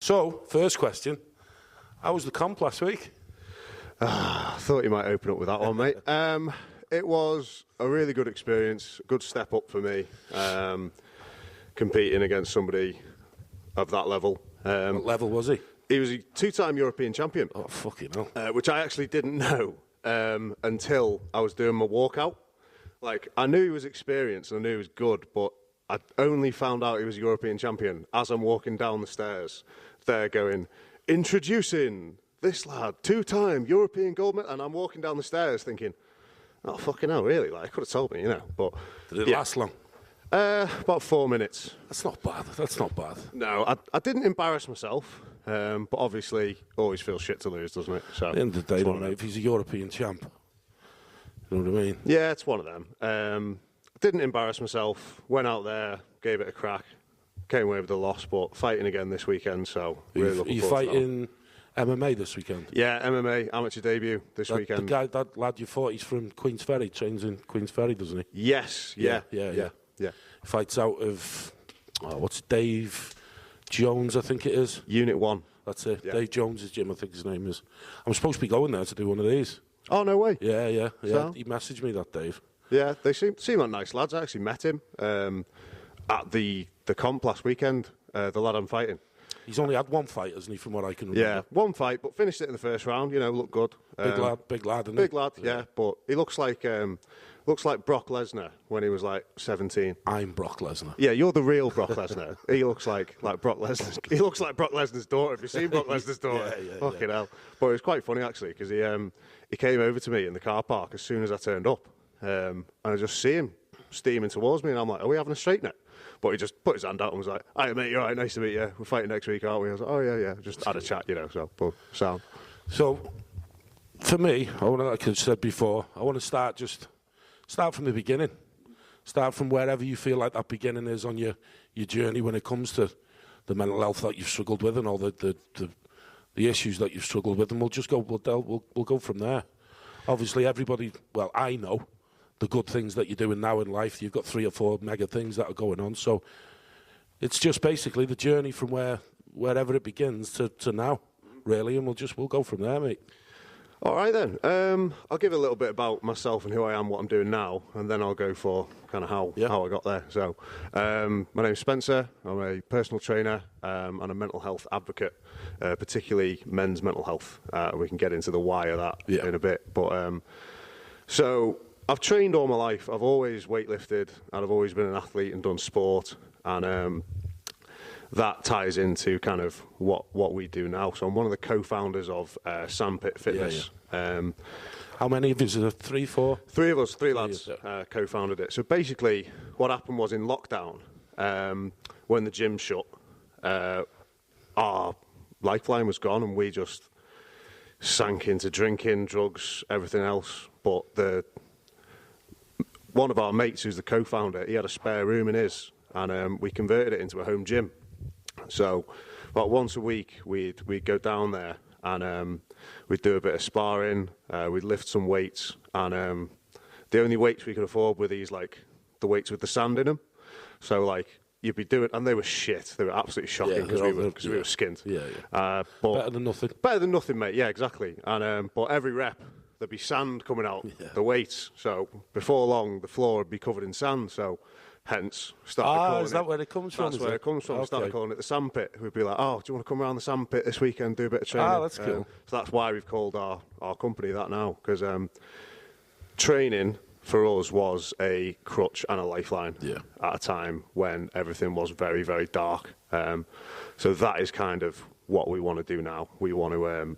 So, first question, how was the comp last week? I thought you might open up with that one, mate. It was a really good experience, good step up for me, competing against somebody of that level. What level was he? He was a two-time European champion. Oh, fucking hell. Which I actually didn't know until I was doing my walkout. Like, I knew he was experienced and I knew he was good, but I only found out he was a European champion as I'm walking down the stairs. They're going, introducing this lad, two-time European gold medal, and I'm walking down the stairs thinking, oh, fucking hell, really? Like, I could have told me, you know. But did it last long? About 4 minutes. That's not bad. That's not bad. No, I didn't embarrass myself, but obviously always feels shit to lose, doesn't it? So at the end of the day, though, mate, if he's a European champ, you know what I mean? Yeah, it's one of them. Didn't embarrass myself, went out there, gave it a crack, came away with a loss, but fighting again this weekend, so really looking forward to that. Are you fighting MMA this weekend? Yeah, MMA, amateur debut this weekend. That lad you fought, he's from Queen's Ferry, trains in Queen's Ferry, doesn't he? Yes, yeah. Fights out of, what's Dave Jones, I think it is? Unit 1. That's it. Yeah. Dave Jones' gym, I think his name is. I'm supposed to be going there to do one of these. Oh, no way. Yeah. So? He messaged me that, Dave. Yeah, they seem like nice lads. I actually met him at the comp last weekend, the lad I'm fighting. He's only had one fight, hasn't he, from what I can remember? Yeah, one fight, but finished it in the first round, you know, looked good. Big lad, isn't he? Big lad, yeah, but he looks like Brock Lesnar when he was like 17. I'm Brock Lesnar. Yeah, you're the real Brock Lesnar. He looks like Brock Lesnar. He looks like Brock Lesnar's daughter. Have you seen Brock Lesnar's daughter? Fucking hell. But it was quite funny, actually, because he came over to me in the car park as soon as I turned up. And I just see him steaming towards me, and I'm like, are we having a straight net? But he just put his hand out and was like, "Hi mate, you're right, nice to meet you. We're fighting next week, aren't we?" I was like, "Oh yeah." Just had a chat, you know. So, but sound. So, for me, like I said before, I want to start from the beginning. Start from wherever you feel like that beginning is on your journey when it comes to the mental health that you've struggled with and all the issues that you've struggled with, and we'll go from there. Obviously, everybody. Well, I know the good things that you're doing now in life. You've got 3 or 4 mega things that are going on. So it's just basically the journey from wherever it begins to now, really, and we'll go from there, mate. All right, then. I'll give a little bit about myself and who I am, what I'm doing now, and then I'll go for kind of how I got there. So my name's Spencer. I'm a personal trainer and a mental health advocate, particularly men's mental health. We can get into the why of that in a bit. But so I've trained all my life. I've always weightlifted, and I've always been an athlete and done sport, and that ties into kind of what we do now. So I'm one of the co-founders of Sandpit Fitness. How many of you? Is it 3, 4? 3 of us, 3 lads, co-founded it. So basically, what happened was in lockdown, when the gym shut, our lifeline was gone, and we just sank into drinking, drugs, everything else. But one of our mates, who's the co-founder, he had a spare room in his, and we converted it into a home gym. So about once a week, we'd go down there, and we'd do a bit of sparring, we'd lift some weights, and the only weights we could afford were these, like, the weights with the sand in them. So, like, you'd be doing, and they were shit. They were absolutely shocking because we were skint. But better than nothing. Better than nothing, mate. Yeah, exactly. And but every rep, there'd be sand coming out the weights. So before long, the floor would be covered in sand. So hence, started calling is that where it comes from? That's where it comes from. Okay. Started calling it the sandpit. We'd be like, "Oh, do you want to come around the sandpit this weekend, do a bit of training?" That's cool. So that's why we've called our company that now, because training for us was a crutch and a lifeline at a time when everything was very, very dark. So that is kind of what we want to do now. We want to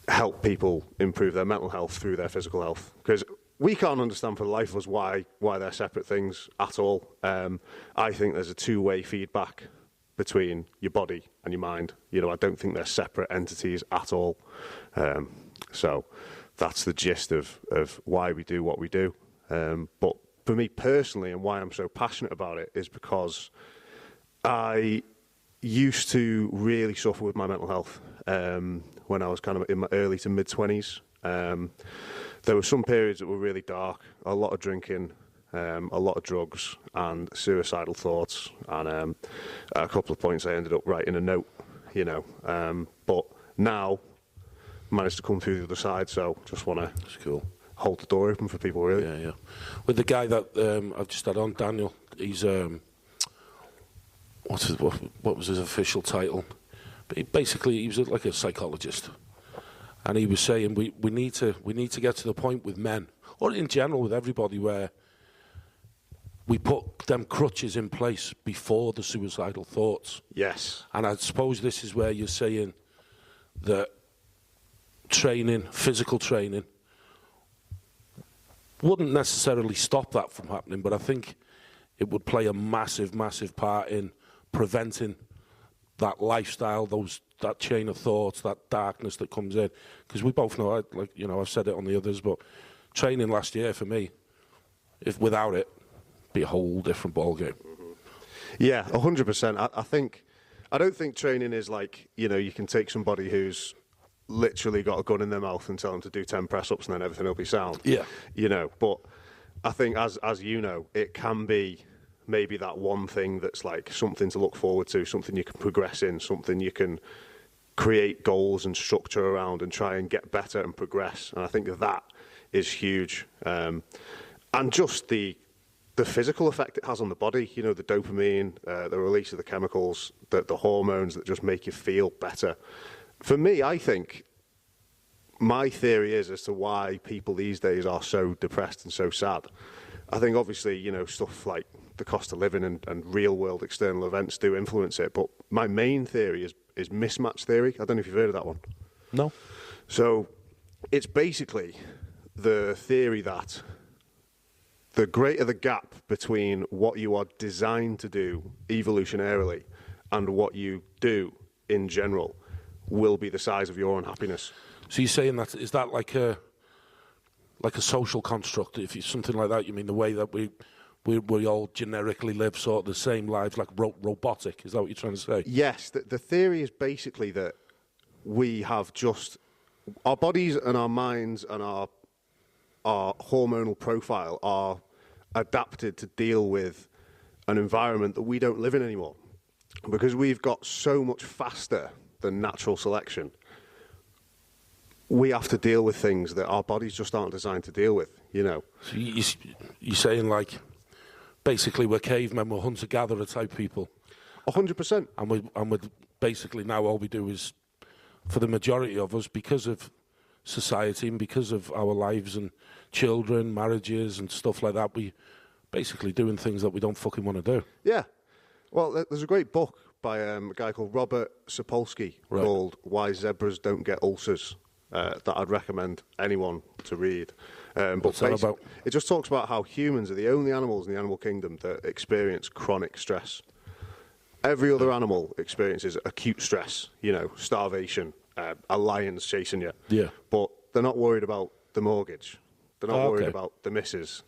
help people improve their mental health through their physical health, because we can't understand for the life of us why they're separate things at all. I think there's a two-way feedback between your body and your mind. You know, I don't think they're separate entities at all. So that's the gist of why we do what we do. But for me personally, and why I'm so passionate about it, is because I used to really suffer with my mental health when I was kind of in my early to mid-20s. There were some periods that were really dark, a lot of drinking, a lot of drugs and suicidal thoughts, and at a couple of points I ended up writing a note, you know. But now managed to come through the other side, so just want to hold the door open for people, really. Yeah, yeah. With the guy that I've just had on, Daniel, he's what was his official title? But basically, he was like a psychologist, and he was saying we need to get to the point with men, or in general with everybody, where we put them crutches in place before the suicidal thoughts. Yes. And I suppose this is where you're saying that training, physical training, wouldn't necessarily stop that from happening, but I think it would play a massive, massive part in preventing that lifestyle, that chain of thoughts, that darkness that comes in. Because we both know, I've said it on the others, but training last year for me, if without it, be a whole different ballgame. Yeah, 100%. I don't think training is like, you can take somebody who's literally got a gun in their mouth and tell them to do 10 press-ups and then everything will be sound. Yeah. But I think, as you know, it can be maybe that one thing that's like something to look forward to, something you can progress in, something you can create goals and structure around and try and get better and progress. And I think that is huge. And just the physical effect it has on the body, the dopamine, the release of the chemicals, the hormones that just make you feel better. For me, I think my theory is as to why people these days are so depressed and so sad. I think obviously, stuff like the cost of living and real-world external events do influence it. But my main theory is mismatch theory. I don't know if you've heard of that one. No. So it's basically the theory that the greater the gap between what you are designed to do evolutionarily and what you do in general will be the size of your unhappiness. So you're saying that, is that like a social construct? If you something like that, you mean the way that we all generically live sort of the same lives, like robotic? Is that what you're trying to say? Yes, the theory is basically that we have just our bodies and our minds and our hormonal profile are adapted to deal with an environment that we don't live in anymore, because we've got so much faster than natural selection. We have to deal with things that our bodies just aren't designed to deal with, So you're saying, like, basically we're cavemen, we're hunter-gatherer type people. 100%. And we basically now all we do is, for the majority of us, because of society and because of our lives and children, marriages and stuff like that, we basically doing things that we don't fucking want to do. Yeah. Well, there's a great book by a guy called Robert Sapolsky called Why Zebras Don't Get Ulcers that I'd recommend anyone to read. What's that about? It just talks about how humans are the only animals in the animal kingdom that experience chronic stress. Every other animal experiences acute stress, starvation, a lion's chasing you. Yeah. But they're not worried about the mortgage. They're not worried about the missus.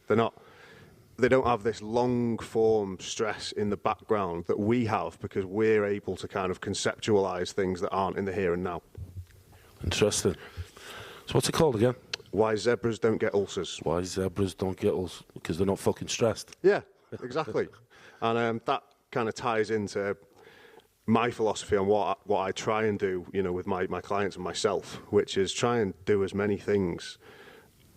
They don't have this long-form stress in the background that we have, because we're able to kind of conceptualize things that aren't in the here and now. Interesting. So what's it called again? Why Zebras Don't Get Ulcers. Why Zebras Don't Get Ulcers, because they're not fucking stressed. Yeah, exactly. And that kind of ties into my philosophy on what I try and do, with my clients and myself, which is try and do as many things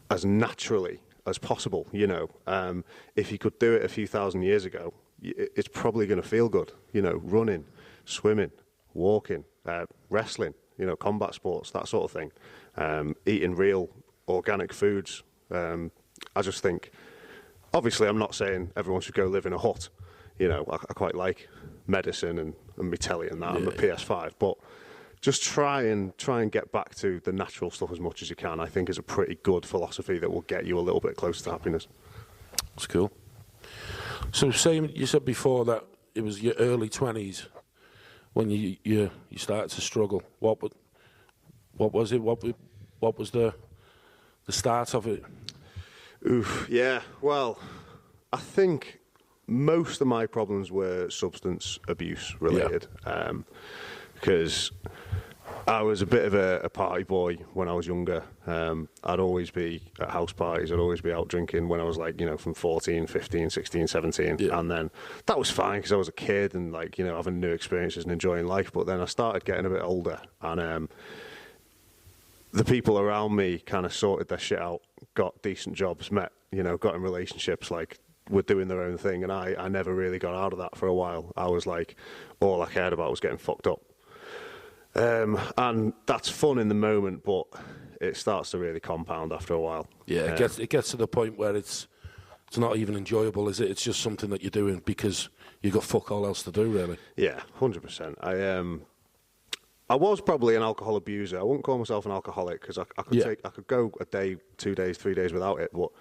as naturally as possible. If you could do it a few thousand years ago, it's probably going to feel good. Running, swimming, walking, wrestling, combat sports, that sort of thing. Eating real organic foods. I just think, obviously, I'm not saying everyone should go live in a hut. I quite like medicine and my telly and that, and my PS5, but just try and get back to the natural stuff as much as you can. I think is a pretty good philosophy that will get you a little bit closer to happiness. That's cool. So, you said before that it was your early 20s when you started to struggle. What was it? What was the start of it? Oof, yeah. Well, I think most of my problems were substance abuse related, because I was a bit of a party boy when I was younger. I'd always be at house parties. I'd always be out drinking when I was like, from 14, 15, 16, 17. Yeah. And then that was fine because I was a kid and like, having new experiences and enjoying life. But then I started getting a bit older and the people around me kind of sorted their shit out, got decent jobs, got in relationships, like were doing their own thing. And I never really got out of that for a while. I was like, all I cared about was getting fucked up. And that's fun in the moment, but it starts to really compound after a while. Yeah, it gets to the point where it's not even enjoyable, is it? It's just something that you're doing because you've got fuck all else to do, really. Yeah, 100%. I was probably an alcohol abuser. I wouldn't call myself an alcoholic because I could go a day, 2 days, 3 days without it, but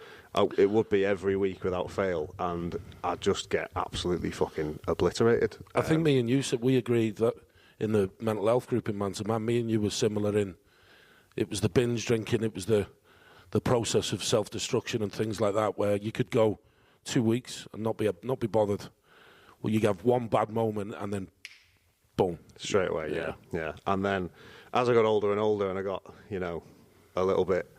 it would be every week without fail, and I'd just get absolutely fucking obliterated. I think me and you said we agreed that in the mental health group in Man to Man, me and you were similar in it was the binge drinking, it was the process of self-destruction and things like that, where you could go 2 weeks and not be bothered. Well, you have one bad moment and then boom. Straight away, yeah. And then as I got older and older and I got, a little bit,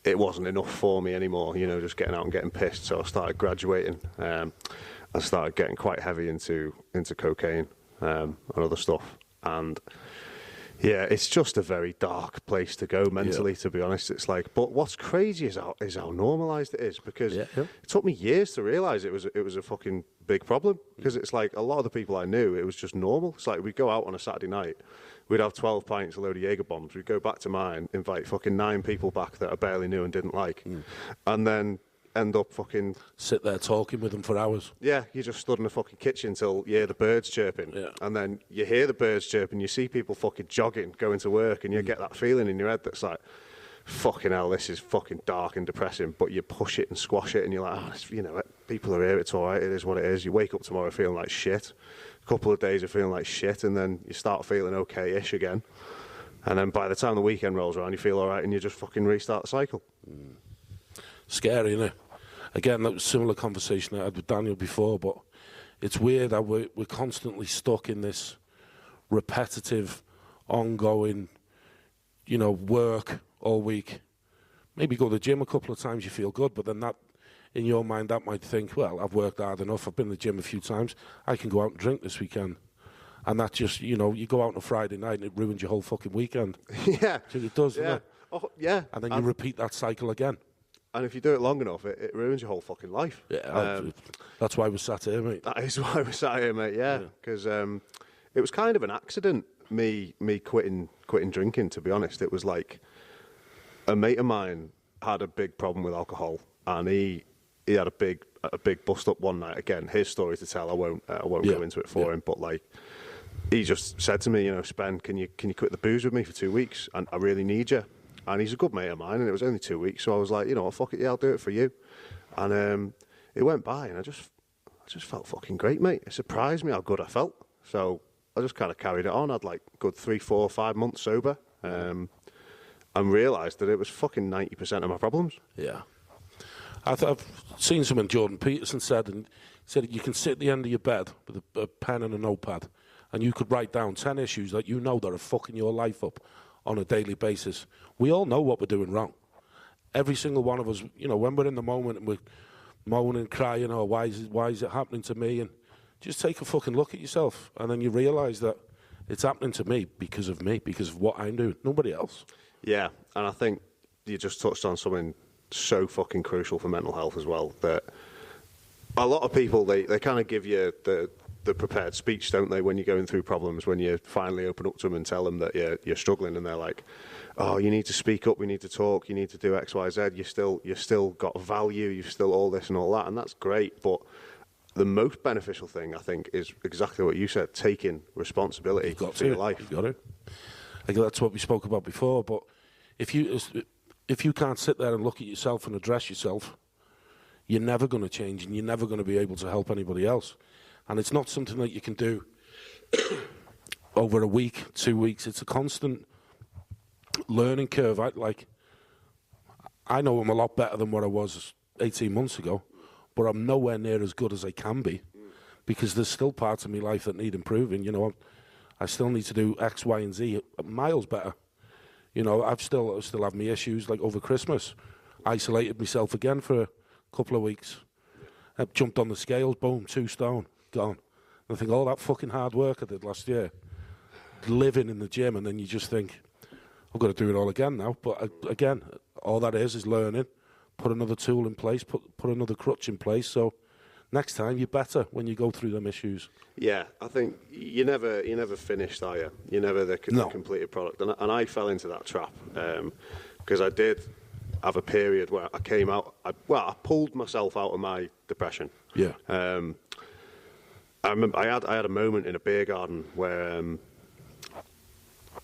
it wasn't enough for me anymore, just getting out and getting pissed. So I started graduating. I started getting quite heavy into cocaine and other stuff. And yeah, it's just a very dark place to go mentally, to be honest. It's like, but what's crazy is how normalised it is, because it took me years to realise it was a fucking big problem, because it's like a lot of the people I knew, it was just normal. It's like we'd go out on a Saturday night, we'd have 12 pints, a load of Jaeger bombs, we'd go back to mine, invite fucking 9 people back that I barely knew and didn't like, and then end up fucking... sit there talking with them for hours. Yeah, you just stood in the fucking kitchen till you hear the birds chirping, and then you hear the birds chirping, you see people fucking jogging, going to work, and you get that feeling in your head that's like, fucking hell, this is fucking dark and depressing, but you push it and squash it, and you're like, people are here, it's all right, it is what it is. You wake up tomorrow feeling like shit, a couple of days of feeling like shit, and then you start feeling okay-ish again, and then by the time the weekend rolls around, you feel all right, and you just fucking restart the cycle. Scary, isn't it? Again, that was a similar conversation I had with Daniel before, but it's weird how we're constantly stuck in this repetitive, ongoing, work all week. Maybe go to the gym a couple of times, you feel good, but then that, in your mind, that might think, well, I've worked hard enough, I've been to the gym a few times, I can go out and drink this weekend. And that just, you go out on a Friday night and it ruins your whole fucking weekend. Yeah. So it does, doesn't it? Oh, yeah. And then you repeat that cycle again. And if you do it long enough, it ruins your whole fucking life. Yeah, that's why we're sat here, mate. That is why we're sat here, mate, yeah. Because it was kind of an accident, me quitting drinking, to be honest. It was like a mate of mine had a big problem with alcohol, and he had a big bust-up one night. Again, his story to tell, I won't go into it for him, but like, he just said to me, Spen, can you quit the booze with me for 2 weeks? And I really need you. And he's a good mate of mine, and it was only 2 weeks, so I was like, fuck it, yeah, I'll do it for you. And it went by, and I just felt fucking great, mate. It surprised me how good I felt. So I just kind of carried it on. I'd like good 3, 4, 5 months sober, and realised that it was fucking 90% of my problems. Yeah. I've seen something Jordan Peterson said, and said you can sit at the end of your bed with a pen and a notepad, and you could write down 10 issues that that are fucking your life up on a daily basis. We all know what we're doing wrong. Every single one of us, when we're in the moment and we're moaning, crying, why is it happening to me? And just take a fucking look at yourself, and then you realise that it's happening to me because of what I'm doing, nobody else. Yeah, and I think you just touched on something so fucking crucial for mental health as well, that a lot of people, they kind of give you the prepared speech, don't they, when you're going through problems, when you finally open up to them and tell them that you're struggling, and they're like, oh, you need to speak up, we need to talk, you need to do X, Y, Z, you've still got value, you've still all this and all that, and that's great, but the most beneficial thing, I think, is exactly what you said, taking responsibility for your life. You've got to. I think that's what we spoke about before, but if you can't sit there and look at yourself and address yourself, you're never going to change, and you're never going to be able to help anybody else. And it's not something that you can do over a week, 2 weeks. It's a constant learning curve. I know I'm a lot better than what I was 18 months ago, but I'm nowhere near as good as I can be, because there's still parts of my life that need improving. I still need to do X, Y, and Z miles better. You know, I still have my issues. Like over Christmas, isolated myself again for a couple of weeks. I jumped on the scales, boom, 2 stone, gone. And I think all that fucking hard work I did last year, living in the gym, and then you just think, I've got to do it all again now. But again, all that is learning. Put another tool in place, put another crutch in place. So next time you're better when you go through them issues. Yeah, I think you're never finished, are you? You're never the completed product. And I fell into that trap because I did have a period where I came out. I pulled myself out of my depression. Yeah. I remember I had a moment in a beer garden where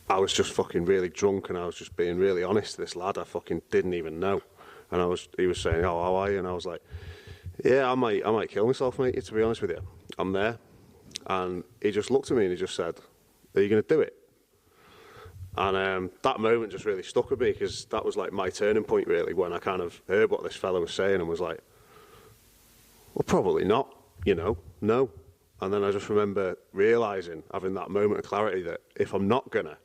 I was just fucking really drunk, and I was just being really honest to this lad I fucking didn't even know. And he was saying, "Oh, how are you?" And I was like, "Yeah, I might kill myself, mate, to be honest with you. I'm there." And he just looked at me and he just said, "Are you going to do it?" And that moment just really stuck with me, because that was like my turning point, really, when I kind of heard what this fella was saying and was like, well, probably not, you know, no. And then I just remember realising, having that moment of clarity, that if I'm not going to,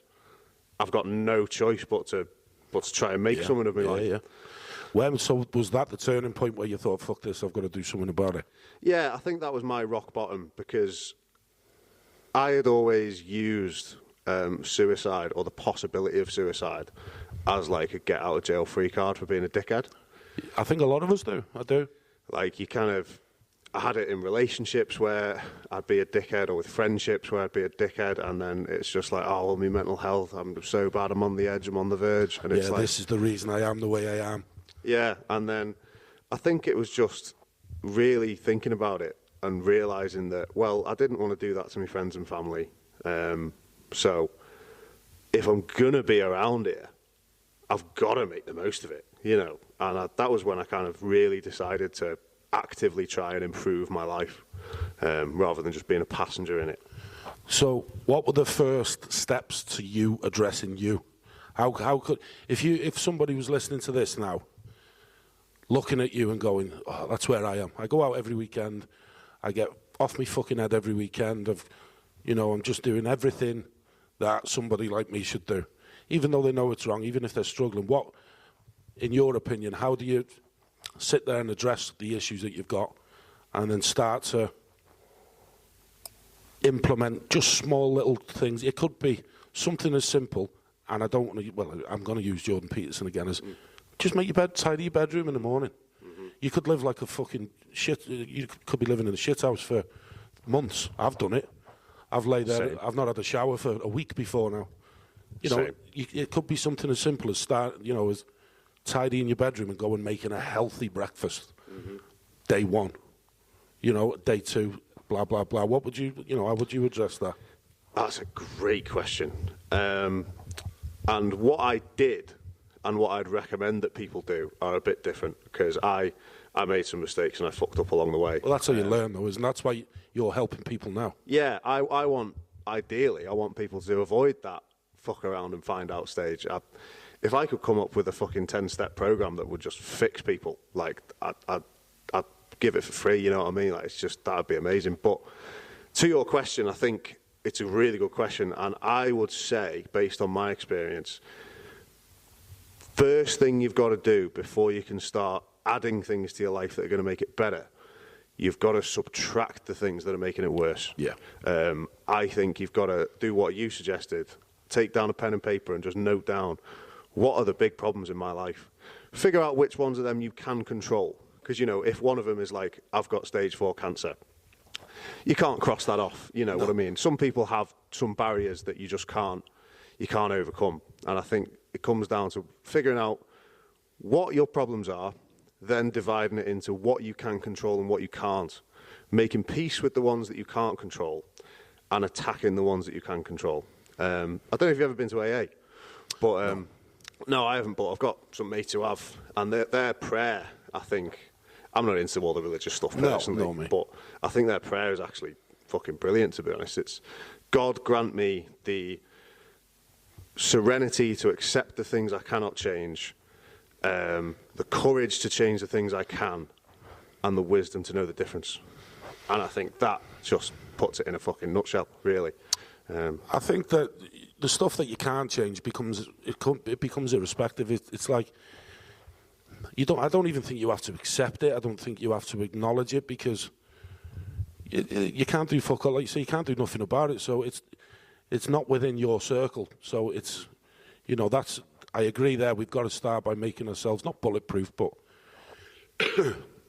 I've got no choice but to try and make something of my life. Yeah. So was that the turning point where you thought, fuck this, I've got to do something about it? Yeah, I think that was my rock bottom, because I had always used suicide, or the possibility of suicide, as like a get out of jail free card for being a dickhead. I think a lot of us do. I do. Like, I had it in relationships where I'd be a dickhead, or with friendships where I'd be a dickhead, and then it's just like, oh, well, my mental health, I'm so bad, I'm on the edge, I'm on the verge. And it's like, this is the reason I am the way I am. Yeah, and then I think it was just really thinking about it and realising that, well, I didn't want to do that to my friends and family. So if I'm going to be around here, I've got to make the most of it, you know. And that was when I kind of really decided to actively try and improve my life, rather than just being a passenger in it. So what were the first steps to you addressing you? How could, if somebody was listening to this now, looking at you and going, oh, that's where I am. I go out every weekend. I get off my fucking head every weekend. I'm just doing everything that somebody like me should do. Even though they know it's wrong, even if they're struggling. What, in your opinion, how do you sit there and address the issues that you've got, and then start to implement just small little things? It could be something as simple, and I don't want to, well, I'm going to use Jordan Peterson again, as just make your bed, tidy your bedroom in the morning. Mm-hmm. You could live like a fucking shit, you could be living in a shit house for months. I've done it. I've laid there, Same. I've not had a shower for a week before now. You know, it could be something as simple as as tidying your bedroom and go and making a healthy breakfast. Mm-hmm. Day 1. Day 2, blah, blah, blah. What would you, how would you address that? That's a great question. And what I did and what I'd recommend that people do are a bit different, because I made some mistakes and I fucked up along the way. Well, that's how you learn, though, isn't it? That's why you're helping people now. Yeah, I want people to avoid that fuck around and find out stage. If I could come up with a fucking 10-step program that would just fix people, like, I'd give it for free, you know what I mean? Like, it's just, that'd be amazing. But to your question, I think it's a really good question, and I would say, based on my experience, first thing you've got to do before you can start adding things to your life that are going to make it better, you've got to subtract the things that are making it worse. Yeah. I think you've got to do what you suggested. Take down a pen and paper and just note down, what are the big problems in my life? Figure out which ones of them you can control. Because, if one of them is like, I've got stage 4 cancer, you can't cross that off, No. What I mean? Some people have some barriers that you just can't overcome. And I think it comes down to figuring out what your problems are, then dividing it into what you can control and what you can't, making peace with the ones that you can't control, and attacking the ones that you can control. I don't know if you've ever been to AA, but no, I haven't, but I've got some mates who have, and their prayer, I think, I'm not into all the religious stuff personally, but I think their prayer is actually fucking brilliant, to be honest. It's, God grant me the serenity to accept the things I cannot change, the courage to change the things I can, and the wisdom to know the difference. And I think that just puts it in a fucking nutshell, really. I think that the stuff that you can't change becomes irrespective. It's like I don't even think you have to accept it. I don't think you have to acknowledge it, because you can't do fuck all. Like you say, you can't do nothing about it. So it's not within your circle. So it's, I agree there. We've got to start by making ourselves not bulletproof, but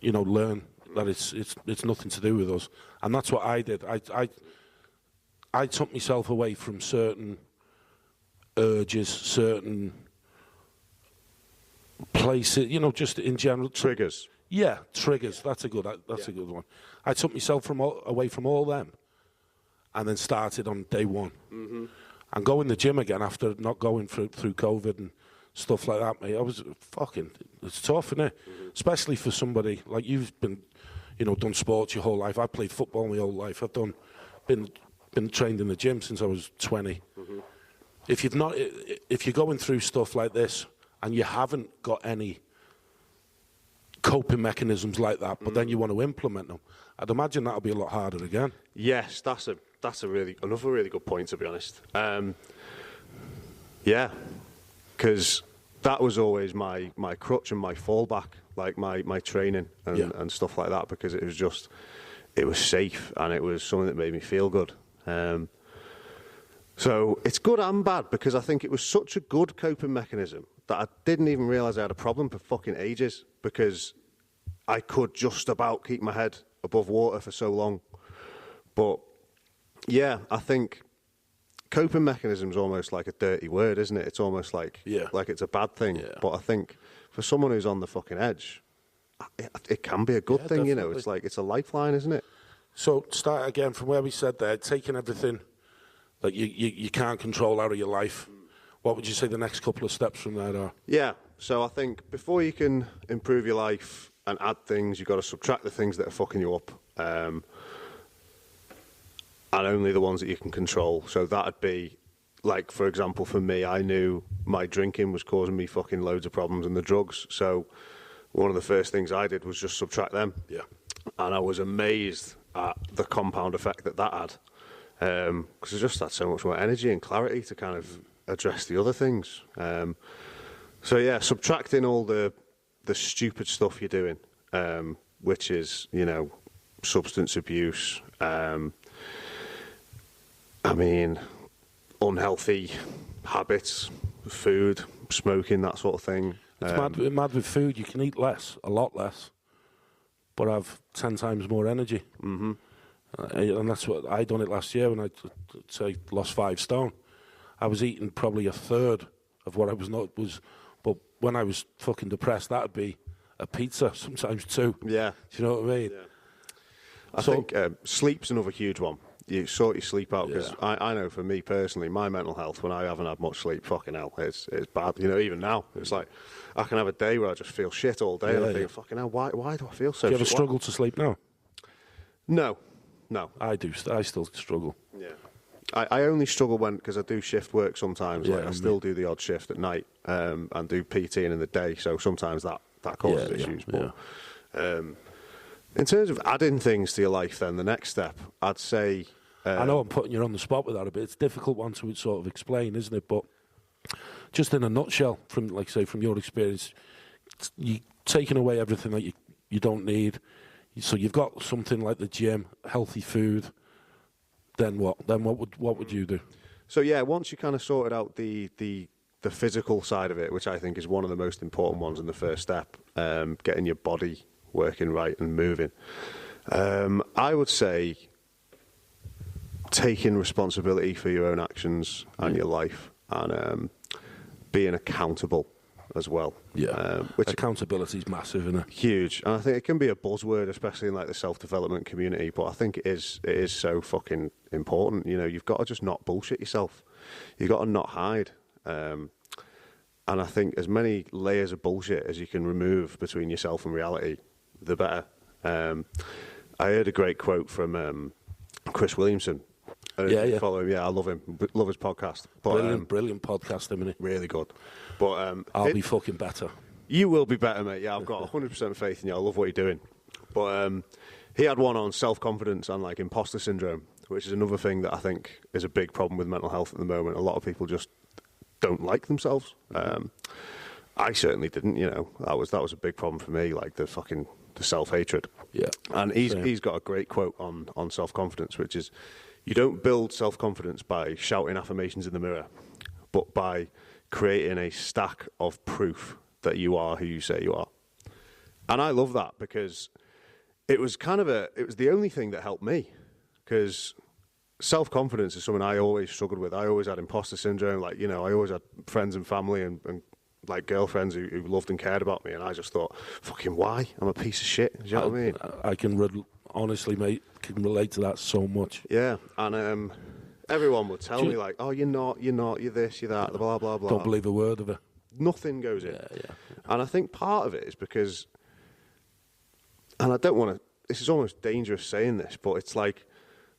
learn that it's nothing to do with us. And that's what I did. I took myself away from certain urges, certain places, just in general. Triggers. Yeah, triggers. That's a good one. I took myself away from all them, and then started on day one. Mm-hmm. And going to the gym again after not going through COVID and stuff like that, mate. It's tough, isn't it? Mm-hmm. Especially for somebody like you've been, done sports your whole life. I played football my whole life. I've been trained in the gym since I was 20. Mm-hmm. If you're going through stuff like this and you haven't got any coping mechanisms like that, but then you want to implement them, I'd imagine that'll be a lot harder again. Yes, that's another really good point, to be honest. Yeah, because that was always my crutch and my fallback, like my training and stuff like that, because it was safe and it was something that made me feel good. So it's good and bad, because I think it was such a good coping mechanism that I didn't even realise I had a problem for fucking ages, because I could just about keep my head above water for so long. But yeah, I think coping mechanism is almost like a dirty word, isn't it? It's almost like it's a bad thing. Yeah. But I think for someone who's on the fucking edge, it can be a good thing, definitely. It's like, it's a lifeline, isn't it? So start again from where we said there, taking everything that you can't control out of your life. What would you say the next couple of steps from there are? Yeah, so I think before you can improve your life and add things, you've got to subtract the things that are fucking you up, and only the ones that you can control. So that'd be, like, for example, for me, I knew my drinking was causing me fucking loads of problems, and the drugs. So one of the first things I did was just subtract them. Yeah. And I was amazed at the compound effect that had, because I just had so much more energy and clarity to kind of address the other things. So yeah, subtracting all the stupid stuff you're doing, which is, substance abuse, unhealthy habits, food, smoking, that sort of thing. It's mad with food. You can eat less, a lot less, but have 10 times more energy. Mm-hmm. And that's what I done it last year when I lost 5 stone. I was eating probably a third of what I was. But when I was fucking depressed, that'd be a pizza, sometimes 2. Yeah. Do you know what I mean? Yeah. I think sleep's another huge one. You sort your sleep out, because I know for me personally, my mental health, when I haven't had much sleep, fucking hell, it's bad. Even now, it's like I can have a day where I just feel shit all day, and I think, fucking hell, why do I feel so? Do you ever struggle to sleep now? No. I do. I still struggle. Yeah. I only struggle because I do shift work sometimes. I still do the odd shift at night, and do PT in the day, so sometimes that causes issues. But in terms of adding things to your life, then the next step, I'd say. I know I'm putting you on the spot with that a bit. It's a difficult one to sort of explain, isn't it? But just in a nutshell, from your experience, you taking away everything that you don't need. So you've got something like the gym, healthy food. Then what? Then what would you do? So yeah, once you kind of sorted out the physical side of it, which I think is one of the most important ones in the first step, getting your body working right and moving. I would say taking responsibility for your own actions and your life, and being accountable as well. Yeah, which accountability is massive, isn't it? Huge, and I think it can be a buzzword, especially in like the self-development community. But I think it is so fucking important. You've got to just not bullshit yourself. You've got to not hide. And I think as many layers of bullshit as you can remove between yourself and reality, the better. I heard a great quote from Chris Williamson. Follow him. Yeah, I love him. Love his podcast. But, brilliant podcast, isn't it? Really good. But I'll be fucking better. You will be better, mate. Yeah, I've got 100% faith in you. I love what you're doing. But he had one on self-confidence and like imposter syndrome, which is another thing that I think is a big problem with mental health at the moment. A lot of people just don't like themselves. I certainly didn't, you know. That was a big problem for me, like the self-hatred. Yeah. And he's got a great quote on self-confidence, which is, you don't build self-confidence by shouting affirmations in the mirror, but by creating a stack of proof that you are who you say you are. And I love that, because it was the only thing that helped me, because self-confidence is something I always struggled with. I always had imposter syndrome. Like, you know, I always had friends and family and like girlfriends who loved and cared about me, and I just thought, fucking why? I'm a piece of shit. Do you know what I mean? I can honestly, mate, can relate to that so much. Yeah, and everyone would tell me, like, oh, you're not, you're this, you're that, blah, blah, blah. Don't believe a word of it. Nothing goes in. Yeah. And I think part of it is because, and I don't want to, this is almost dangerous saying this, but it's like,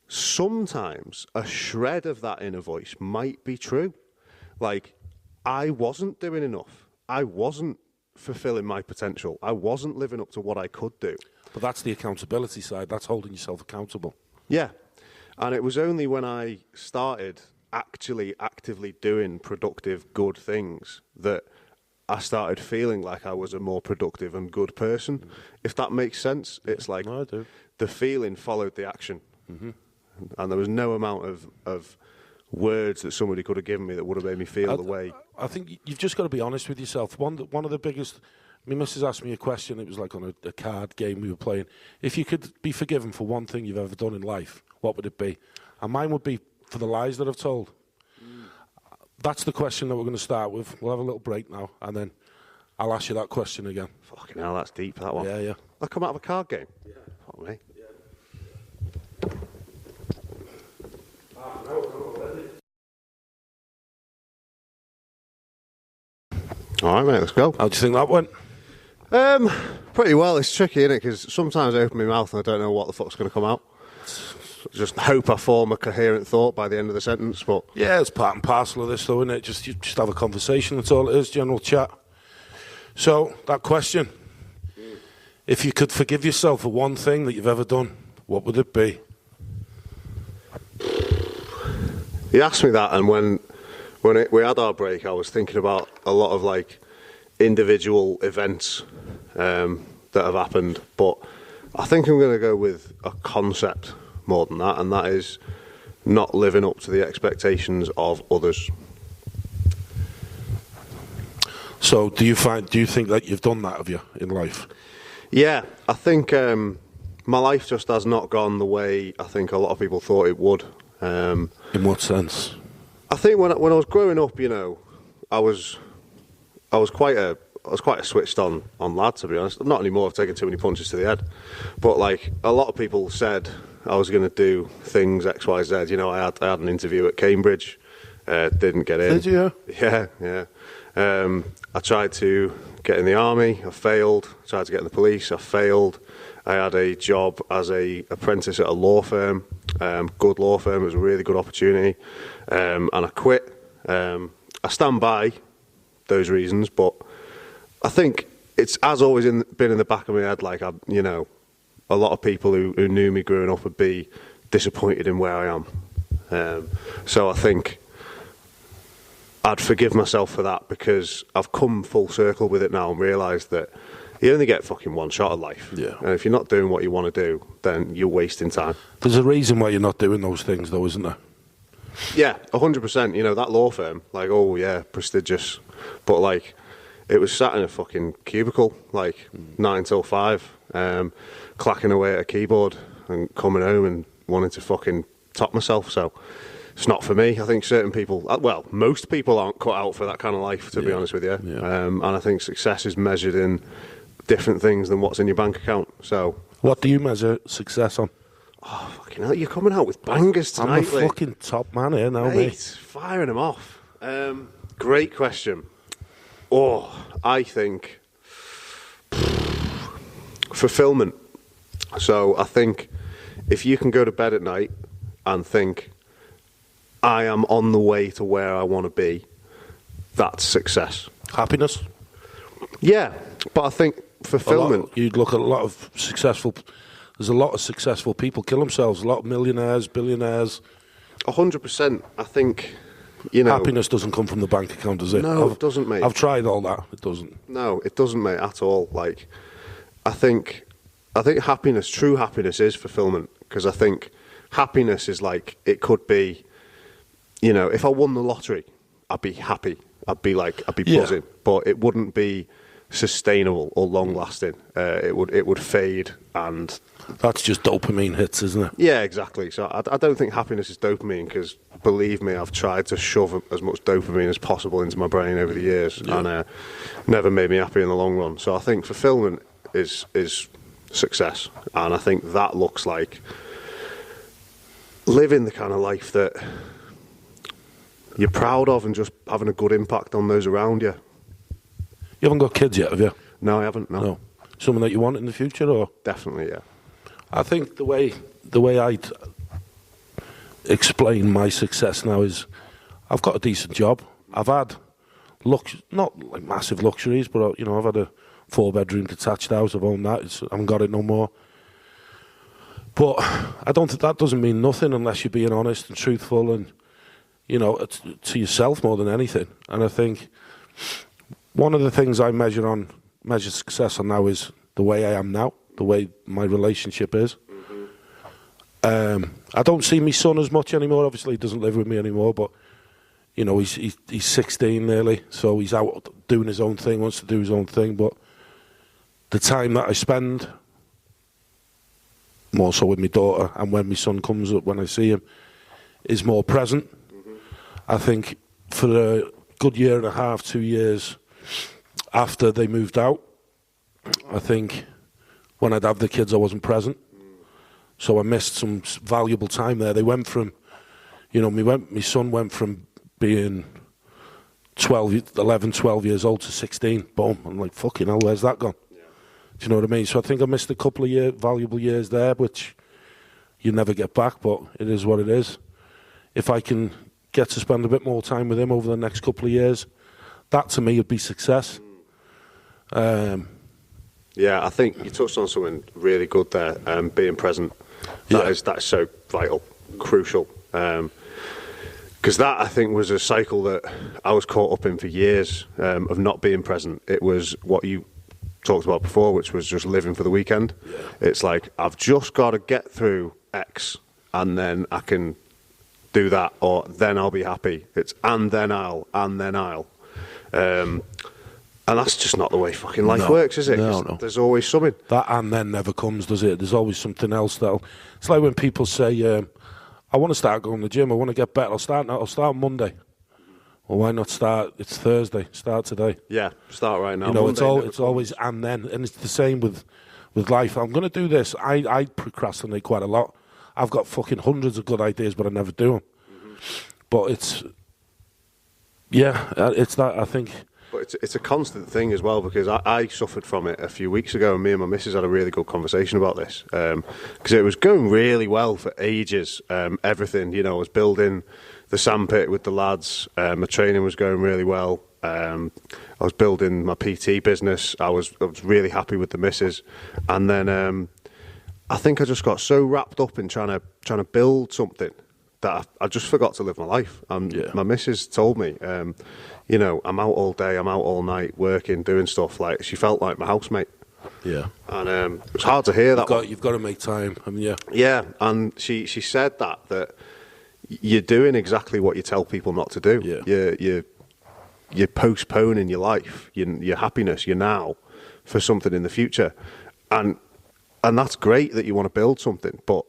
sometimes a shred of that inner voice might be true. Like, I wasn't doing enough. I wasn't fulfilling my potential. I wasn't living up to what I could do. But that's the accountability side. That's holding yourself accountable. Yeah. And it was only when I started actually actively doing productive, good things that I started feeling like I was a more productive and good person. If that makes sense, it's like No, I do. The feeling followed the action. And there was no amount of words that somebody could have given me that would have made me feel the way. I think you've just got to be honest with yourself. One of the biggest... My missus asked me a question. It was like on a card game we were playing. If you could be forgiven for one thing you've ever done in life, what would it be? And mine would be for the lies that I've told. That's the question that we're going to start with. We'll have a little break now, and then I'll ask you that question again. Fucking hell, that's deep, that one. Yeah. I come out of a card game? Yeah. Fuck me. All right, mate, let's go. How do you think that went? Pretty well. It's tricky, isn't it? Because sometimes I open my mouth and I don't know what the fuck's going to come out. Just hope I form a coherent thought by the end of the sentence. But yeah, it's part and parcel of this, though, isn't it? You just have a conversation. That's all it is, general chat. So, that question. If you could forgive yourself for one thing that you've ever done, what would it be? You asked me that, and when we had our break, I was thinking about a lot of like individual events that have happened, but I think I'm going to go with a concept more than that, and that is not living up to the expectations of others. So do you think that you've done that, have you, in life? Yeah, I think my life just has not gone the way I think a lot of people thought it would. In what sense? I think when I was growing up, you know, I was quite a switched on lad, to be honest. Not anymore. I've taken too many punches to the head, but like a lot of people said, I was going to do things X, Y, Z. You know, I had an interview at Cambridge, didn't get in. Did you? Yeah. I tried to get in the army, I failed. I tried to get in the police, I failed. I had a job as an apprentice at a law firm, good law firm. It was a really good opportunity, and I quit. I stand by those reasons, but I think it's as always been in the back of my head. Like you know, a lot of people who knew me growing up would be disappointed in where I am. So I think I'd forgive myself for that, because I've come full circle with it now and realised that you only get fucking one shot at life. Yeah. And if you're not doing what you want to do, then you're wasting time. There's a reason why you're not doing those things, though, isn't there? Yeah, 100%. You know, that law firm, like, oh, yeah, prestigious. But, like, it was sat in a fucking cubicle, like, 9 till 5, clacking away at a keyboard and coming home and wanting to fucking top myself. So it's not for me. I think certain people, well, most people aren't cut out for that kind of life, to be honest with you. Yeah. And I think success is measured in different things than what's in your bank account. So, what do you measure success on? Oh, fucking hell, you're coming out with bangers tonight. I'm the fucking top man here now, mate. Firing them off. Great question. Oh, I think fulfillment. So I think if you can go to bed at night and think, I am on the way to where I want to be, that's success. Happiness? Yeah, but I think fulfillment. You'd look at a lot of successful There's a lot of successful people kill themselves, a lot of millionaires, billionaires. 100%. I think, you know... Happiness doesn't come from the bank account, does it? No, it doesn't, mate. I've tried all that. It doesn't. No, it doesn't, mate, at all. Like, I think happiness, true happiness is fulfillment. Because I think happiness is like, it could be, you know, if I won the lottery, I'd be happy. I'd be buzzing. But it wouldn't be sustainable or long lasting. It would fade, and that's just dopamine hits, isn't it? Yeah, exactly. So I don't think happiness is dopamine, because believe me, I've tried to shove as much dopamine as possible into my brain over the years, and never made me happy in the long run. So I think fulfillment is success, and I think that looks like living the kind of life that you're proud of and just having a good impact on those around you. You haven't got kids yet, have you? No, I haven't, no. Something that you want in the future, or? Definitely, yeah. I think the way I'd explain my success now is I've got a decent job. I've had not like massive luxuries, but you know, I've had a 4-bedroom detached house. I've owned that. I haven't got it no more. But I don't think that doesn't mean nothing unless you're being honest and truthful, and you know, to yourself more than anything. And I think one of the things I measure success on now is the way I am now, the way my relationship is. I don't see my son as much anymore. Obviously, he doesn't live with me anymore, but you know, he's 16 nearly, so he's out doing his own thing, wants to do his own thing. But the time that I spend more so with my daughter, and when my son comes up, when I see him, is more present. I think for a good year and a half, 2 years after they moved out, I think when I'd have the kids, I wasn't present. So I missed some valuable time there. They went from, you know, my son went from being 11, 12 years old to 16. Boom. I'm like, fucking hell, where's that gone? Yeah. Do you know what I mean? So I think I missed a couple of valuable years there, which you never get back, but it is what it is. If I can get to spend a bit more time with him over the next couple of years, that to me would be success. Yeah, I think you touched on something really good there, being present. That is so vital, crucial. Because that, I think, was a cycle that I was caught up in for years, of not being present. It was what you talked about before, which was just living for the weekend. Yeah. It's like, I've just got to get through X, and then I can do that, or then I'll be happy. It's and then I'll. And that's just not the way fucking life works, is it? No. There's always something. That and then never comes, does it? There's always something else it's like when people say, I want to start going to the gym, I want to get better, I'll start on Monday. Well, why not start? It's Thursday, start today. Yeah, start right now. You know, it's always and then, and it's the same with life. I'm going to do this. I procrastinate quite a lot. I've got fucking hundreds of good ideas, but I never do them. But it's that, I think. But it's a constant thing as well, because I suffered from it a few weeks ago, and me and my missus had a really good conversation about this, because it was going really well for ages. Everything, you know, I was building the sandpit with the lads, my training was going really well, I was building my PT business, I was really happy with the missus, and then I think I just got so wrapped up in trying to build something that I just forgot to live my life. My missus told me, you know, I'm out all day, I'm out all night, working, doing stuff. Like, she felt like my housemate. Yeah. And it was hard to hear that. You've got to make time. I mean, yeah. Yeah, and she said that you're doing exactly what you tell people not to do. Yeah. You're postponing your life, your happiness, your now, for something in the future. And that's great that you want to build something, but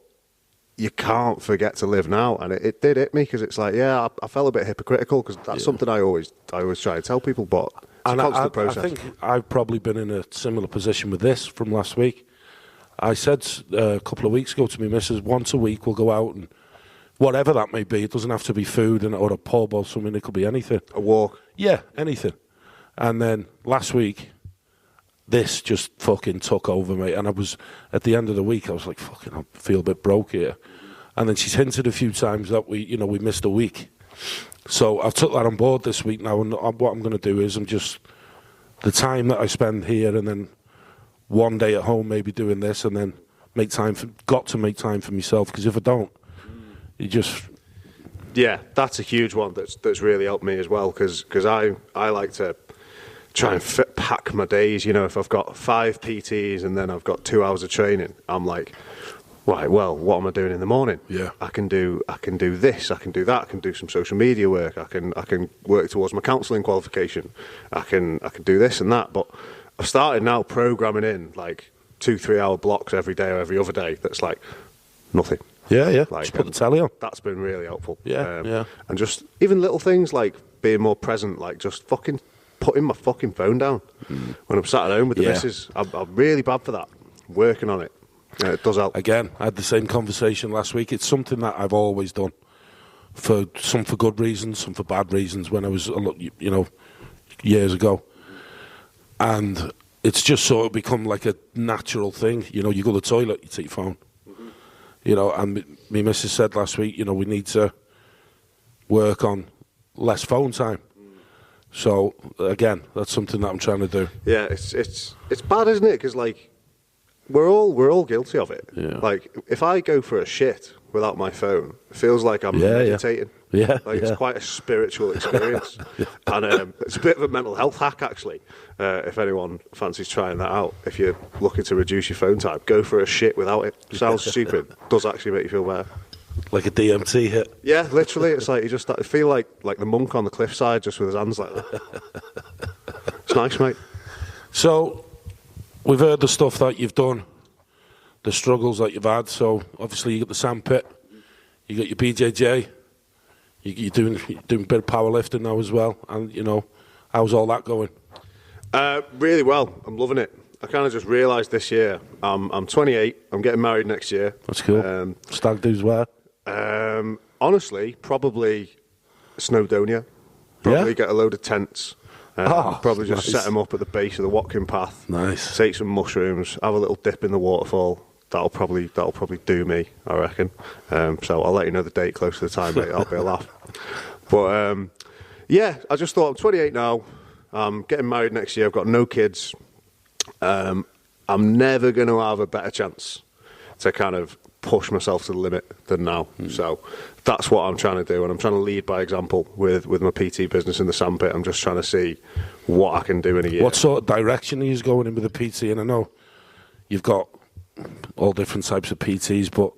you can't forget to live now. And it did hit me, because it's like, I felt a bit hypocritical, because that's something I always try to tell people, but it's a constant process. I think I've probably been in a similar position with this from last week. I said a couple of weeks ago to my missus, once a week we'll go out, and whatever that may be, it doesn't have to be food or a pub or something, it could be anything. A walk. Yeah, anything. And then last week, this just fucking took over, mate. And I was, at the end of the week, I was like, fucking, I feel a bit broke here. And then she's hinted a few times that we missed a week. So I've took that on board this week now, and what I'm going to do is the time that I spend here, and then one day at home maybe doing this, and then got to make time for myself, because if I don't, you just... Yeah, that's a huge one that's really helped me as well, because I like to try and pack my days. You know, if I've got 5 PTs and then I've got 2 hours of training, I'm like, right, well, what am I doing in the morning? Yeah. I can do this, I can do that, I can do some social media work, I can work towards my counselling qualification, I can do this and that. But I've started now programming in like 2-3 hour blocks every day or every other day that's like nothing. Yeah. Like, just put the telly on. That's been really helpful. Yeah. And just even little things like being more present, like just fucking putting my fucking phone down when I'm sat at home with the missus. I'm really bad for that. Working on it. It does help. Again, I had the same conversation last week. It's something that I've always done. Some for good reasons, some for bad reasons, when I was, years ago. And it's just sort of become like a natural thing. You know, you go to the toilet, you take your phone. You know, and me missus said last week, we need to work on less phone time. So again, that's something that I'm trying to do. Yeah, it's bad, isn't it? Because like we're all guilty of it. Yeah. Like if I go for a shit without my phone, it feels like I'm meditating. Yeah, it's quite a spiritual experience, and it's a bit of a mental health hack actually. If anyone fancies trying that out, if you're looking to reduce your phone time, go for a shit without it. Sounds stupid, does actually make you feel better. Like a DMT hit. Yeah, literally, it's like you just feel like the monk on the cliffside, just with his hands like that. It's nice, mate. So we've heard the stuff that you've done, the struggles that you've had. So obviously you got the sandpit, you got your BJJ. You're doing a bit of powerlifting now as well, and how's all that going? Really well. I'm loving it. I kind of just realised this year. I'm 28. I'm getting married next year. That's cool. Stag do's where? Honestly, probably Snowdonia. Probably get a load of tents. Probably just set them up at the base of the Watkin Path. Nice. Take some mushrooms. Have a little dip in the waterfall. That'll probably do me, I reckon. So I'll let you know the date close to the time, mate. That'll be a laugh. But yeah, I just thought I'm 28 now. I'm getting married next year. I've got no kids. I'm never going to have a better chance to kind of push myself to the limit than now. So that's what I'm trying to do, and I'm trying to lead by example with my PT business in the sandpit. I'm just trying to see what I can do in a year. What sort of direction are you going in with the PT? And I know you've got all different types of PTs, but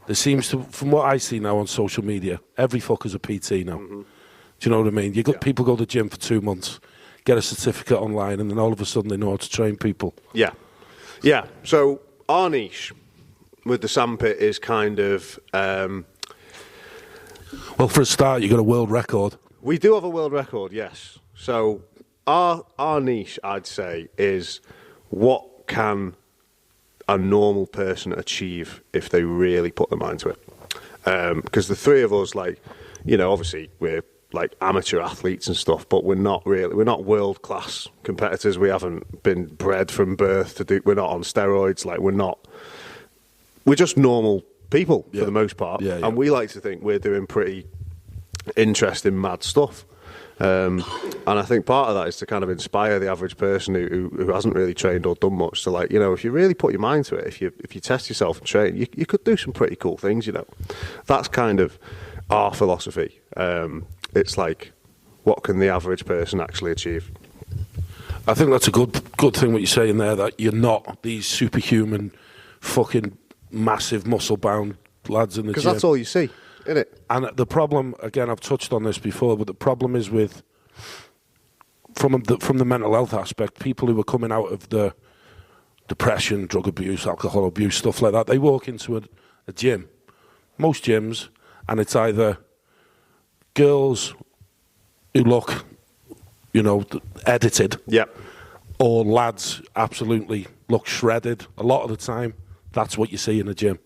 there seems to, from what I see now on social media, every fucker's a PT now. Do you know what I mean? People go to the gym for 2 months, get a certificate online, and then all of a sudden they know how to train people. Yeah. So our niche with the sandpit is kind of... well, for a start, you got a world record. We do have a world record, yes. So our niche, I'd say, is what can a normal person achieve if they really put their mind to it. Because the three of us, obviously we're like amateur athletes and stuff, but we're not world class competitors. We haven't been bred from birth to do. We're not on steroids. We're just normal people for the most part, and we like to think we're doing pretty interesting, mad stuff. And I think part of that is to kind of inspire the average person who hasn't really trained or done much to if you really put your mind to it, if you test yourself and train, you could do some pretty cool things. That's kind of our philosophy. It's like, what can the average person actually achieve? I think that's a good thing what you're saying there, that you're not these superhuman, fucking massive muscle-bound lads in the gym. Because that's all you see, isn't it? And the problem, again, I've touched on this before, but the problem is with, from the mental health aspect, people who are coming out of the depression, drug abuse, alcohol abuse, stuff like that, they walk into a gym, most gyms, and it's either girls who look, edited, or lads absolutely look shredded. A lot of the time, that's what you see in a gym.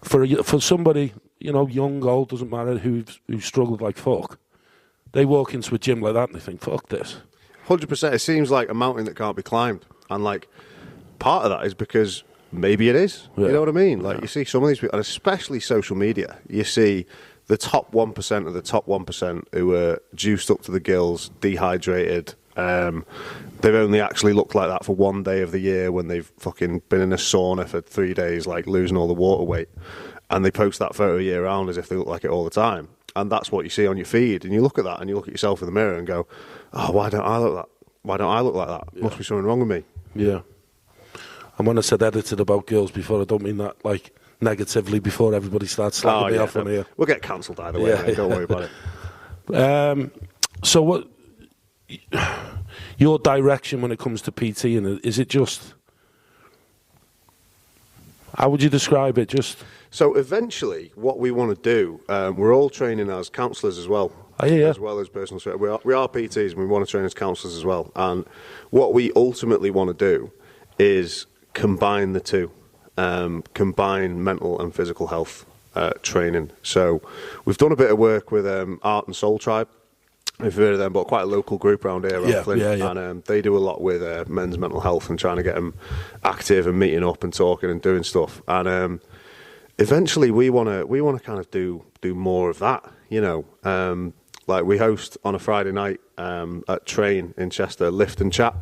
For somebody, young, old, doesn't matter, who struggled like fuck, they walk into a gym like that and they think, fuck this. 100%. It seems like a mountain that can't be climbed. And part of that is because maybe it is. Yeah. You know what I mean? You see some of these people, and especially social media, you see the top 1% of the top 1% who are juiced up to the gills, dehydrated, They've only actually looked like that for one day of the year when they've fucking been in a sauna for 3 days, like losing all the water weight. And they post that photo year round as if they look like it all the time. And that's what you see on your feed. And you look at that and you look at yourself in the mirror and go, oh, why don't I look like that? Why don't I look like that? Yeah. Must be something wrong with me. Yeah. And when I said edited about girls before, I don't mean that like negatively before everybody starts slagging me off on here. We'll get cancelled either way, mate. Don't worry about it. So what... Your direction when it comes to PT, and is it just... How would you describe it? Just... So eventually, what we want to do, we're all training as counsellors as well. Oh, yeah. As well as personal trainers. We are PTs and we want to train as counsellors as well. And what we ultimately want to do is combine the two. Combine mental and physical health training. So we've done a bit of work with Art and Soul Tribe. If you've heard of them, but quite a local group around here, Flint, and they do a lot with men's mental health and trying to get them active and meeting up and talking and doing stuff. And eventually, we want to kind of do more of that. You know, like we host on a Friday night at Train in Chester, Lift and Chat,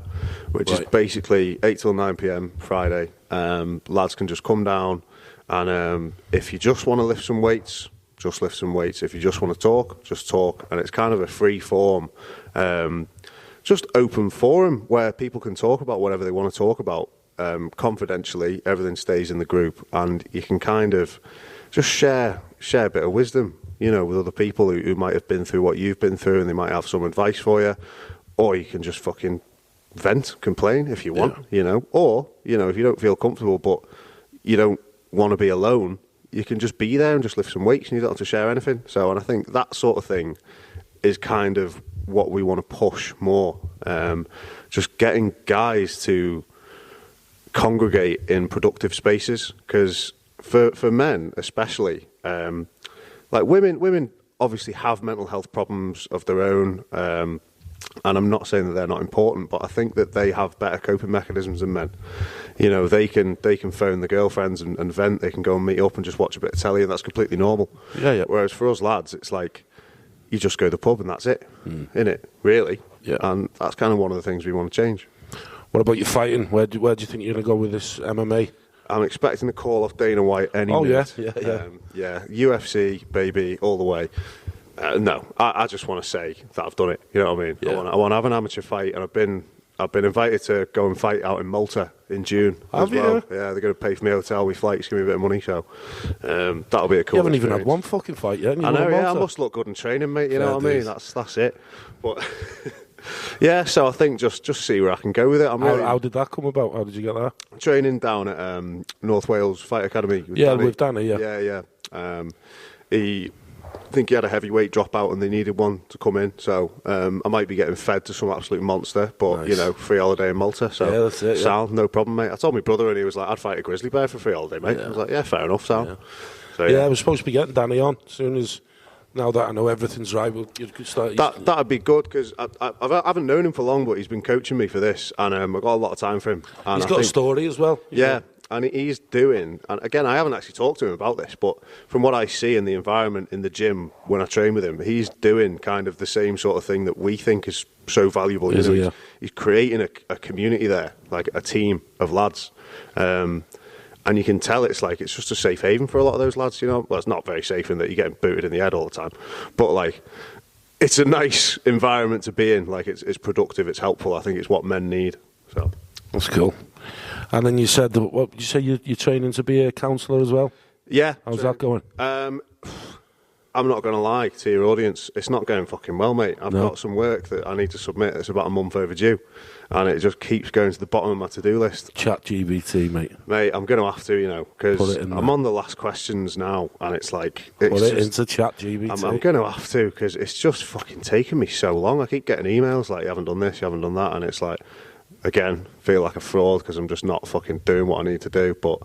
which is basically 8 till 9 p.m. Friday. Lads can just come down, and if you just want to lift some weights, just lift some weights. If you just want to talk, just talk. And it's kind of a free form, just open forum where people can talk about whatever they want to talk about confidentially. Everything stays in the group, and you can kind of just share a bit of wisdom, you know, with other people who might have been through what you've been through, and they might have some advice for you. Or you can just fucking vent, complain if you want, you know. Or, you know, if you don't feel comfortable but you don't want to be alone, you can just be there and just lift some weights and you don't have to share anything. So, and I think that sort of thing is kind of what we want to push more. Just getting guys to congregate in productive spaces, because for men especially, like women obviously have mental health problems of their own, and I'm not saying that they're not important, but I think that they have better coping mechanisms than men. You know, they can phone the girlfriends and vent. They can go and meet up and just watch a bit of telly, and that's completely normal. Yeah. Whereas for us lads, it's like you just go to the pub and that's it, innit? Really. Yeah. And that's kind of one of the things we want to change. What about your fighting? Where do you think you're going to go with this MMA? I'm expecting a call off Dana White any minute. Yeah. UFC, baby, all the way. No, I just want to say that I've done it. You know what I mean? Yeah. I want to have an amateur fight, and I've been invited to go and fight out in Malta in June as well. Yeah, they're going to pay for my hotel, my flights, give me a bit of money. So that'll be a cool. You haven't experience. even had one fucking fight yet. I know. Yeah, I must look good in training, mate. You know what I mean? That's it. But yeah, so I think just see where I can go with it. How did that come about? How did you get that? Training down at North Wales Fight Academy. With Danny. Yeah. I think he had a heavyweight dropout and they needed one to come in. So I might be getting fed to some absolute monster, but, you know, free holiday in Malta. So, yeah, that's it, Sal, no problem, mate. I told my brother and he was like, I'd fight a grizzly bear for free holiday, mate. I was like, yeah, fair enough, Sal. Yeah. So, I was supposed to be getting Danny on as soon as, now that I know everything's right, you could start. That'd be good, because I haven't known him for long, but he's been coaching me for this, and I've got a lot of time for him. And he's got a story as well. Yeah. And he's doing, and again, I haven't actually talked to him about this, but from what I see in the environment in the gym when I train with him, he's doing kind of the same sort of thing that we think is so valuable. He's creating a community there, like a team of lads. And you can tell it's just a safe haven for a lot of those lads, you know. Well, it's not very safe in that you're getting booted in the head all the time, but like, it's a nice environment to be in. Like, it's productive, it's helpful. I think it's what men need. So that's cool. And then you said, what did you say? You're training to be a counsellor as well? Yeah. How's that going? I'm not going to lie to your audience. It's not going fucking well, mate. I've got some work that I need to submit. It's about a month overdue. And it just keeps going to the bottom of my to-do list. ChatGPT, mate. Mate, I'm going to have to, you know, because I'm on the last questions now. And it's like... Put it into ChatGPT. I'm going to have to, because it's just fucking taking me so long. I keep getting emails like, you haven't done this, you haven't done that. And it's like... Again, feel like a fraud because I'm just not fucking doing what I need to do, but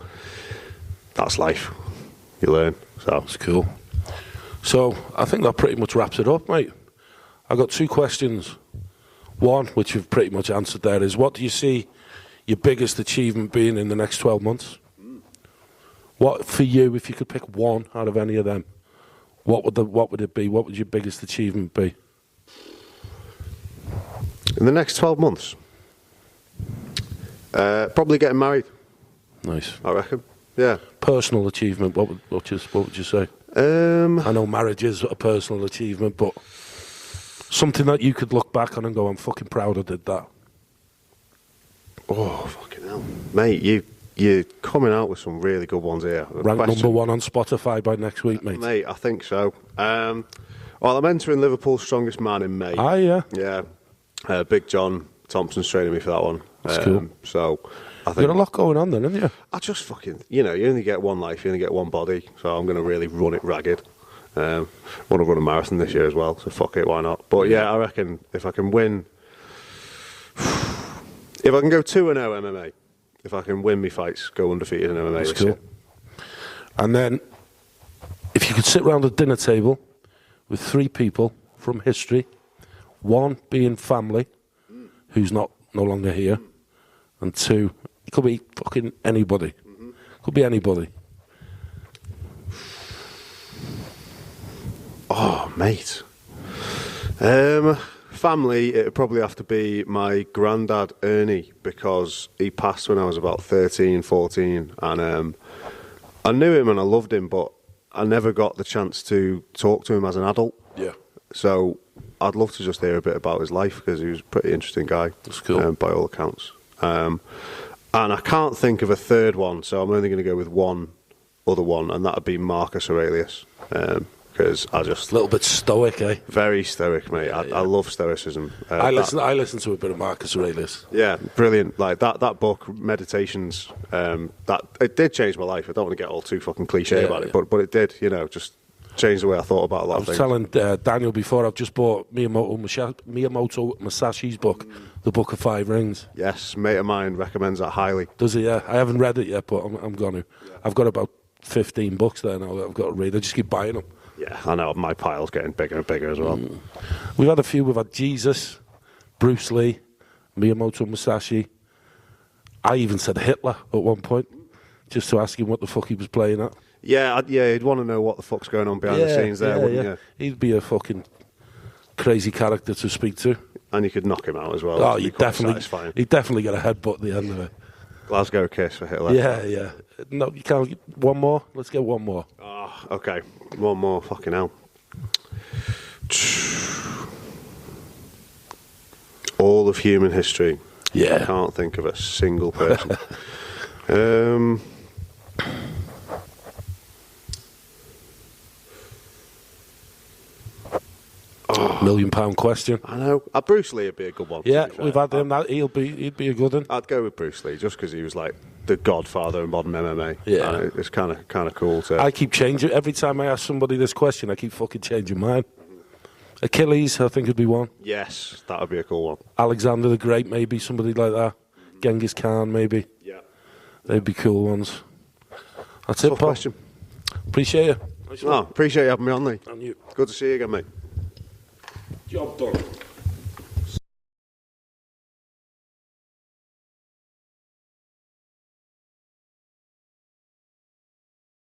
that's life. You learn. So that's cool. So I think that pretty much wraps it up, mate. I've got 2 questions. One, which you've pretty much answered there, is what do you see your biggest achievement being in the next 12 months? What, for you, if you could pick one out of any of them, what would it be? What would your biggest achievement be? In the next 12 months? Probably getting married. Nice. I reckon. Yeah. Personal achievement, what would you say? I know marriage is a personal achievement, but something that you could look back on and go, I'm fucking proud I did that. Oh, fucking hell. Mate, you're coming out with some really good ones here. Ranked number 1 on Spotify by next week, mate. Mate, I think so. Well, I'm entering Liverpool's Strongest Man in May. Ah, yeah. Yeah. Big John Thompson's training me for that one. That's cool. So, I think... You've got a lot going on then, haven't you? I just fucking... You know, you only get one life, you only get one body, so I'm going to really run it ragged. Want to run a marathon this year as well, so fuck it, why not? But yeah, I reckon if I can win... If I can go 2-0 MMA, if I can win me fights, go undefeated in MMA this year. And then, if you could sit around a dinner table with 3 people from history, 1 being family, who's no longer here, and 2, it could be fucking anybody. Could be anybody. Oh, mate. Family, it would probably have to be my granddad, Ernie, because he passed when I was about 13, 14, and I knew him and I loved him, but I never got the chance to talk to him as an adult. Yeah. So I'd love to just hear a bit about his life, because he was a pretty interesting guy. That's cool. By all accounts. And I can't think of a third one, so I'm only going to go with one other one, and that would be Marcus Aurelius. Because I just... A little bit stoic, eh? Very stoic, mate. I love stoicism. I listen to a bit of Marcus Aurelius. Yeah, brilliant. Like that book, Meditations, that it did change my life. I don't want to get all too fucking cliche about it, but it did, you know, just changed the way I thought about a lot of things. I was telling Daniel before, I've just bought Miyamoto Musashi's book, The Book of Five Rings. Yes, mate of mine recommends that highly. Does he? Yeah. I haven't read it yet, but I'm going to. Yeah. I've got about 15 books there now that I've got to read. I just keep buying them. Yeah, I know. My pile's getting bigger and bigger as well. We've had a few. We've had Jesus, Bruce Lee, Miyamoto Musashi. I even said Hitler at one point, just to ask him what the fuck he was playing at. Yeah, you'd want to know what the fuck's going on behind the scenes there, wouldn't you? He'd be a fucking crazy character to speak to. And you could knock him out as well. Oh, he'd definitely get a headbutt at the end of it. Glasgow kiss for Hitler. Yeah. No, you can't. One more? Let's get one more. Oh, okay. One more. Fucking hell. All of human history. Yeah. I can't think of a single person. £1 million question. I know. Bruce Lee would be a good one. Yeah, we've had him. He'd be a good one. I'd go with Bruce Lee just because he was like the godfather of modern MMA. Yeah, it's kind of cool. I keep changing every time I ask somebody this question. I keep fucking changing mine. Achilles, I think, would be one. Yes, that would be a cool one. Alexander the Great, maybe somebody like that. Genghis Khan, maybe. Yeah, they'd be cool ones. That's it, Paul. Question. Appreciate you. Appreciate you having me on, Lee. And you. Good to see you again, mate. Job done.